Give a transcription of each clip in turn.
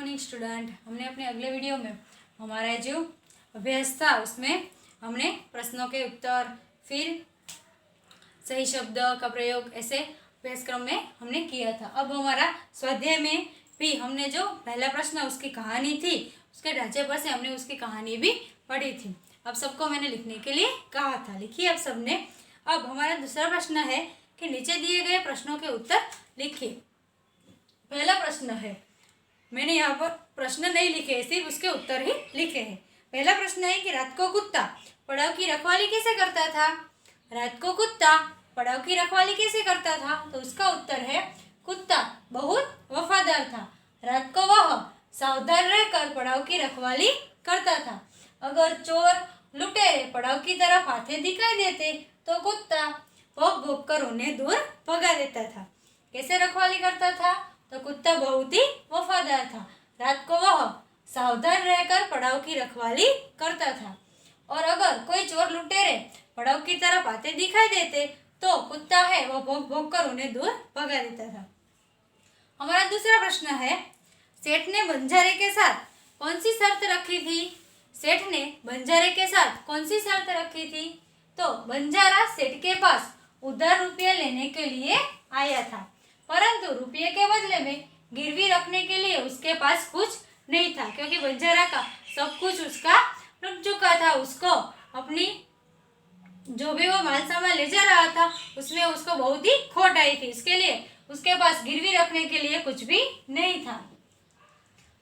Morning student. हमने अपने अगले वीडियो में हमारा जो अभ्यास था उसमें हमने प्रश्नों के उत्तर, फिर सही शब्द का प्रयोग, ऐसे अभ्यासक्रम में हमने किया था। अब हमारा स्वाध्याय में भी हमने जो पहला प्रश्न उसकी कहानी थी, उसके ढांचे पर से हमने उसकी कहानी भी पढ़ी थी। अब सबको मैंने लिखने के लिए कहा था, लिखिए अब सबने। अब हमारा दूसरा प्रश्न है कि नीचे दिए गए प्रश्नों के उत्तर लिखिए। पहला प्रश्न है, मैंने यहाँ पर प्रश्न नहीं लिखे, सिर्फ उसके उत्तर ही लिखे हैं। पहला प्रश्न है कि रात को कुत्ता पड़ाव की रखवाली कैसे करता था। रात को कुत्ता पड़ाव की रखवाली कैसे करता था, तो उसका उत्तर है कुत्ता बहुत वफादार था। रात को वह सावधान रहकर पड़ाव की रखवाली करता था। अगर चोर लुटेरे पड़ाव की तरफ आते दिखाई देते तो कुत्ता भौंक भौंक कर उन्हें दूर भगा देता था। कैसे रखवाली करता था, तो कुत्ता बहुत ही वफादार था। रात को वह सावधान रहकर पड़ाव की रखवाली करता था। और अगर कोई चोर लुटेरे पड़ाव की तरफ आते दिखाई देते तो कुत्ता है वह भौंक भौंक कर उन्हें दूर भगा देता था। हमारा दूसरा प्रश्न है, सेठ ने बंजारे के साथ कौन सी शर्त रखी थी। सेठ ने बंजारे के साथ कौन सी शर्त रखी थी, तो बंजारा सेठ के पास उधार रुपये लेने के लिए आया था, परंतु रुपये के बदले में गिरवी रखने के लिए उसके पास कुछ नहीं था, क्योंकि बंजारा का सब कुछ उसका लुट चुका था। उसको अपनी जो भी वो माल सामान ले जा रहा था उसमें उसको बहुत ही खोट आई थी, इसके लिए उसके पास गिरवी रखने के लिए कुछ भी नहीं था।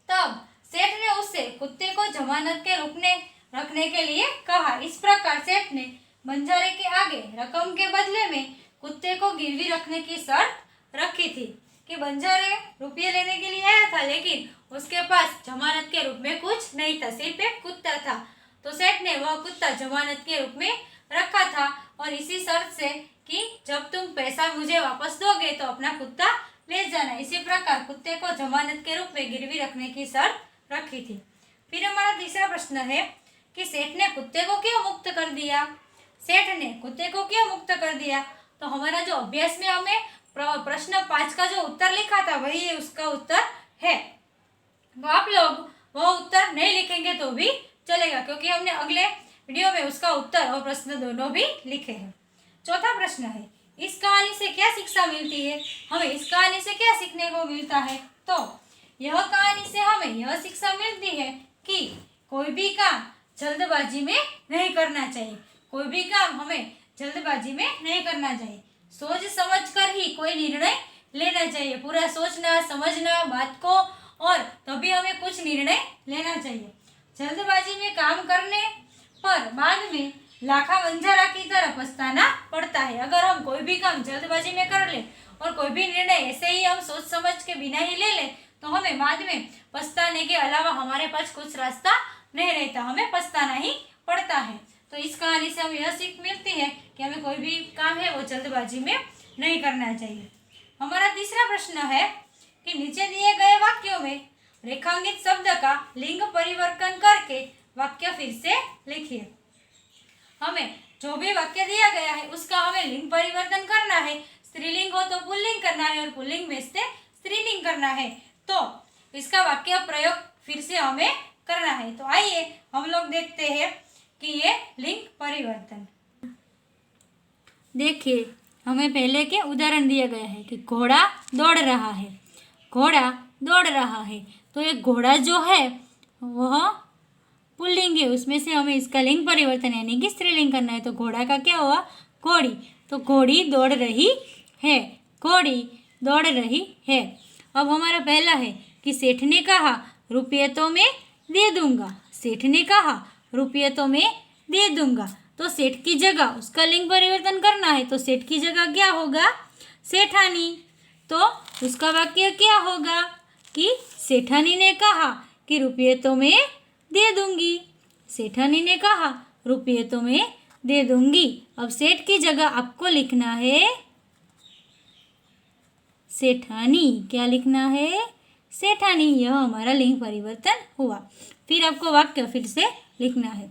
तब सेठ ने उससे कुत्ते को जमानत के रूप में रखने के लिए कहा। इस प्रकार सेठ ने बंजारे के आगे रकम के बदले में कुत्ते को गिरवी रखने की शर्त रखी थी कि बंजारे रुपये लेने के लिए आया था, लेकिन उसके पास जमानत के रूप में कुछ नहीं था, सिर्फ एक कुत्ता था। तो सेठ ने वह कुत्ता जमानत के रूप में रखा था, और इसी शर्त से कि जब तुम पैसा मुझे वापस दोगे तो अपना कुत्ता ले जाना। इसी प्रकार कुत्ते को जमानत के रूप में गिरवी रखने की शर्त रखी थी। फिर हमारा तीसरा प्रश्न है कि सेठ ने कुत्ते को क्यों मुक्त कर दिया। सेठ ने कुत्ते को क्यों मुक्त कर दिया, तो हमारा जो अभ्यास में हमें प्रश्न 5 का जो उत्तर लिखा था वही उसका उत्तर है। तो आप लोग वह उत्तर नहीं लिखेंगे तो भी चलेगा, क्योंकि हमने अगले वीडियो में उसका उत्तर और प्रश्न दोनों भी लिखे हैं। चौथा प्रश्न है, इस कहानी से क्या शिक्षा मिलती है। हमें इस कहानी से क्या सीखने को मिलता है, तो यह कहानी से हमें यह शिक्षा मिलती है कि कोई भी काम जल्दबाजी में नहीं करना चाहिए। कोई भी काम हमें जल्दबाजी में नहीं करना चाहिए। सोच समझ कर ही कोई निर्णय लेना चाहिए। पूरा सोचना समझना बात को, और तभी हमें कुछ निर्णय लेना चाहिए। जल्दबाजी में काम करने पर बाद में लाखा बंजारा की तरह पछताना पड़ता है। अगर हम कोई भी काम जल्दबाजी में कर ले और कोई भी निर्णय ऐसे ही हम सोच समझ के बिना ही ले ले तो हमें बाद में पछताने के अलावा हमारे पास कुछ रास्ता नहीं रहता, हमें पछताना ही पड़ता है। तो इस कहानी से हमें यह सीख मिलती है कि हमें कोई भी काम है वो जल्दबाजी में नहीं करना चाहिए। हमारा तीसरा प्रश्न है कि नीचे दिए गए वाक्यों में रेखांकित शब्द का लिंग परिवर्तन करके वाक्य फिर से लिखिए। हमें जो भी वाक्य दिया गया है उसका हमें लिंग परिवर्तन करना है। स्त्रीलिंग हो तो पुल्लिंग करना है और पुल्लिंग में से स्त्रीलिंग करना है। तो इसका वाक्य प्रयोग फिर से हमें करना है। तो आइए हम लोग देखते हैं कि ये लिंग परिवर्तन। देखिए, हमें पहले के उदाहरण दिया गया है कि घोड़ा दौड़ रहा है। घोड़ा दौड़ रहा है, तो एक घोड़ा जो है वह पुल्लिंग है, उसमें से हमें इसका लिंग परिवर्तन यानी कि स्त्रीलिंग करना है। तो घोड़ा का क्या हुआ, घोड़ी। तो घोड़ी दौड़ रही है, घोड़ी दौड़ रही है। अब हमारा पहला है कि सेठ ने कहा रुपये तो मैं दे दूंगा। सेठ ने कहा रुपये तो मैं दे दूंगा, तो सेठ की जगह उसका लिंग परिवर्तन करना है। तो सेठ की जगह क्या होगा, सेठानी। तो उसका वाक्य क्या होगा कि सेठानी ने कहा कि रुपये तो मैं दे दूंगी। सेठानी ने कहा रुपये तो मैं दे दूंगी। अब सेठ की जगह आपको लिखना है सेठानी। क्या लिखना है, सेठानी। यह हमारा लिंग परिवर्तन हुआ। फिर आपको वाक्य फिर से लिखना है।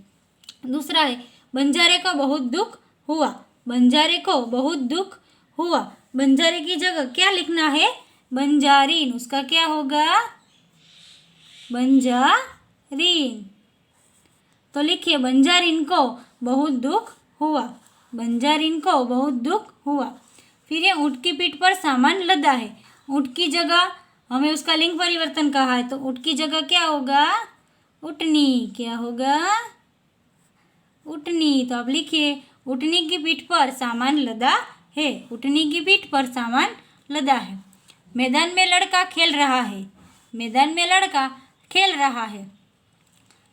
दूसरा है, बंजारे को बहुत दुख हुआ। बंजारे को बहुत दुख हुआ। बंजारे की जगह क्या लिखना है, बंजारीन। उसका क्या होगा, बंजारीन। तो लिखिए बंजारीन को बहुत दुख हुआ। बंजारीन को बहुत दुख हुआ। फिर ये ऊँट की पीठ पर सामान लदा है। ऊँट की जगह हमें उसका लिंग परिवर्तन कहा है, तो ऊँट की जगह क्या होगा? ऊँटनी। क्या होगा? ऊँटनी। तो आप लिखिए ऊँटनी की पीठ पर सामान लदा है। ऊँटनी की पीठ पर सामान लदा है। मैदान में लड़का खेल रहा है। मैदान में लड़का खेल रहा है।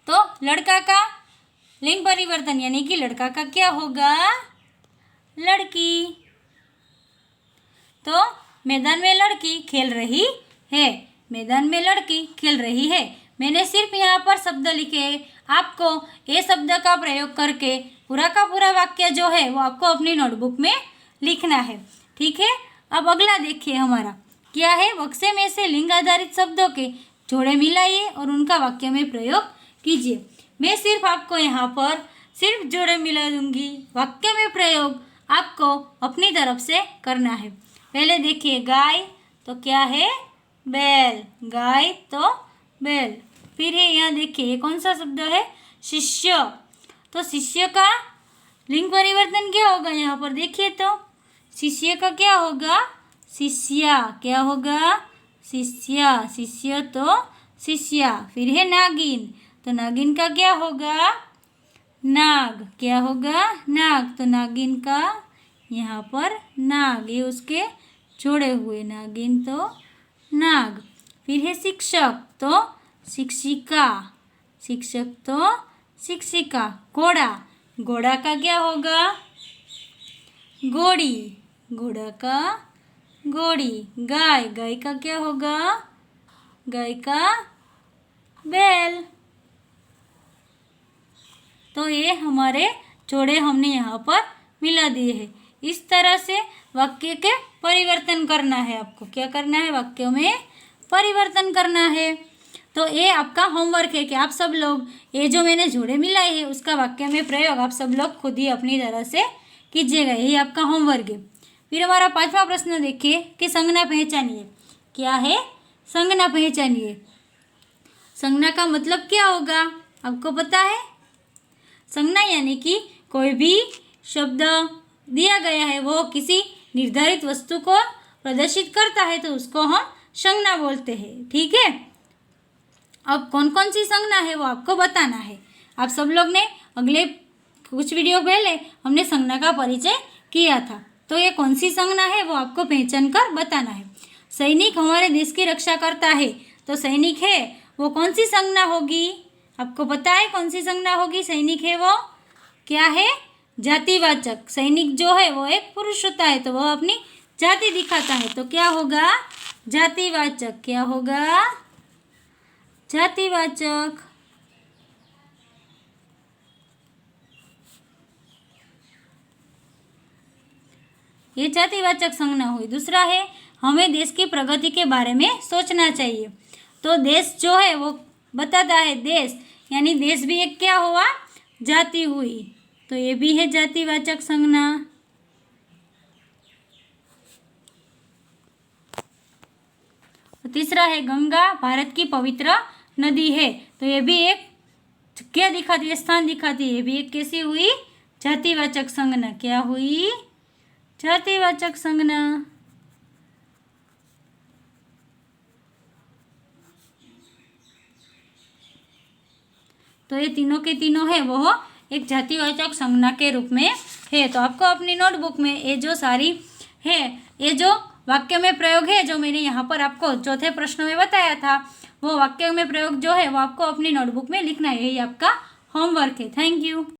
तो लड़का का लिंग परिवर्तन यानी कि लड़का का क्या होगा? लड़की। तो मैदान में लड़की खेल रही है। मैदान में लड़की खेल रही है। मैंने सिर्फ यहाँ पर शब्द लिखे हैं। आपको ये शब्द का प्रयोग करके पूरा का पूरा वाक्य जो है वो आपको अपनी नोटबुक में लिखना है। ठीक है। अब अगला देखिए हमारा क्या है। बक्से में से लिंग आधारित शब्दों के जोड़े मिलाइए और उनका वाक्य में प्रयोग कीजिए। मैं सिर्फ आपको यहाँ पर सिर्फ जोड़े मिला दूंगी। वाक्य में प्रयोग आपको अपनी तरफ से करना है। पहले देखिए गाय तो क्या है? बैल। गाय तो बैल। फिर है यहाँ देखिए ये कौन सा शब्द है? शिष्य। तो शिष्य का लिंग परिवर्तन क्या होगा? यहाँ पर देखिए तो शिष्य का क्या होगा? शिष्या। क्या होगा? शिष्या। शिष्य तो शिष्या। फिर है नागिन। तो नागिन का क्या होगा? नाग। क्या होगा? नाग। तो नागिन का यहाँ पर नाग, ये उसके जोड़े हुए नागिन तो नाग। फिर है शिक्षक तो शिक्षिका। शिक्षक तो शिक्षिका। घोड़ा। घोड़ा का क्या होगा? घोड़ी। घोड़ा का घोड़ी। गाय। गाय का क्या होगा? गाय का बैल। तो ये हमारे जोड़े हमने यहाँ पर मिला दिए हैं। इस तरह से वाक्य के परिवर्तन करना है। आपको क्या करना है? वाक्यों में परिवर्तन करना है। तो ये आपका होमवर्क है कि आप सब लोग ये जो मैंने जोड़े मिलाए हैं उसका वाक्य में प्रयोग आप सब लोग खुद ही अपनी तरह से कीजिएगा। यही आपका होमवर्क है। फिर हमारा 5वां प्रश्न देखिए कि संज्ञा पहचानिए। क्या है? संज्ञा पहचानिए। संज्ञा का मतलब क्या होगा? आपको पता है? संज्ञा यानी कि कोई भी शब्द दिया गया है वो किसी निर्धारित वस्तु को प्रदर्शित करता है तो उसको हम संज्ञा बोलते हैं। ठीक है। अब कौन कौन सी संज्ञा है वो आपको बताना है। आप सब लोग ने अगले कुछ वीडियो पहले हमने संज्ञा का परिचय किया था, तो ये कौन सी संज्ञा है वो आपको पहचान कर बताना है। सैनिक हमारे देश की रक्षा करता है, तो सैनिक है वो कौन सी संज्ञा होगी? आपको पता है कौन सी संज्ञा होगी? सैनिक है वो क्या है? जातिवाचक। सैनिक जो है वो एक पुरुष होता है तो वह अपनी जाति दिखाता है, तो क्या होगा? जातिवाचक। क्या होगा? जातिवाचक। ये जातिवाचक संज्ञा हुई। दूसरा है हमें देश की प्रगति के बारे में सोचना चाहिए। तो देश जो है वो बताता है देश, यानी देश भी एक क्या हुआ? जाति हुई। तो ये भी है जातिवाचक संज्ञा। तीसरा है गंगा भारत की पवित्र नदी है, तो ये भी एक क्या दिखाती है? स्थान दिखाती है। ये भी एक कैसी हुई? जातिवाचक संज्ञा। क्या हुई? जातिवाचक संज्ञा। तो ये तीनों के तीनों है वो एक जातिवाचक संज्ञा के रूप में है। तो आपको अपनी नोटबुक में ये जो सारी है, ये जो वाक्य में प्रयोग है जो मैंने यहाँ पर आपको चौथे प्रश्न में बताया था, वो वाक्य में प्रयोग जो है वो आपको अपनी नोटबुक में लिखना है। यही आपका होमवर्क है। Thank you.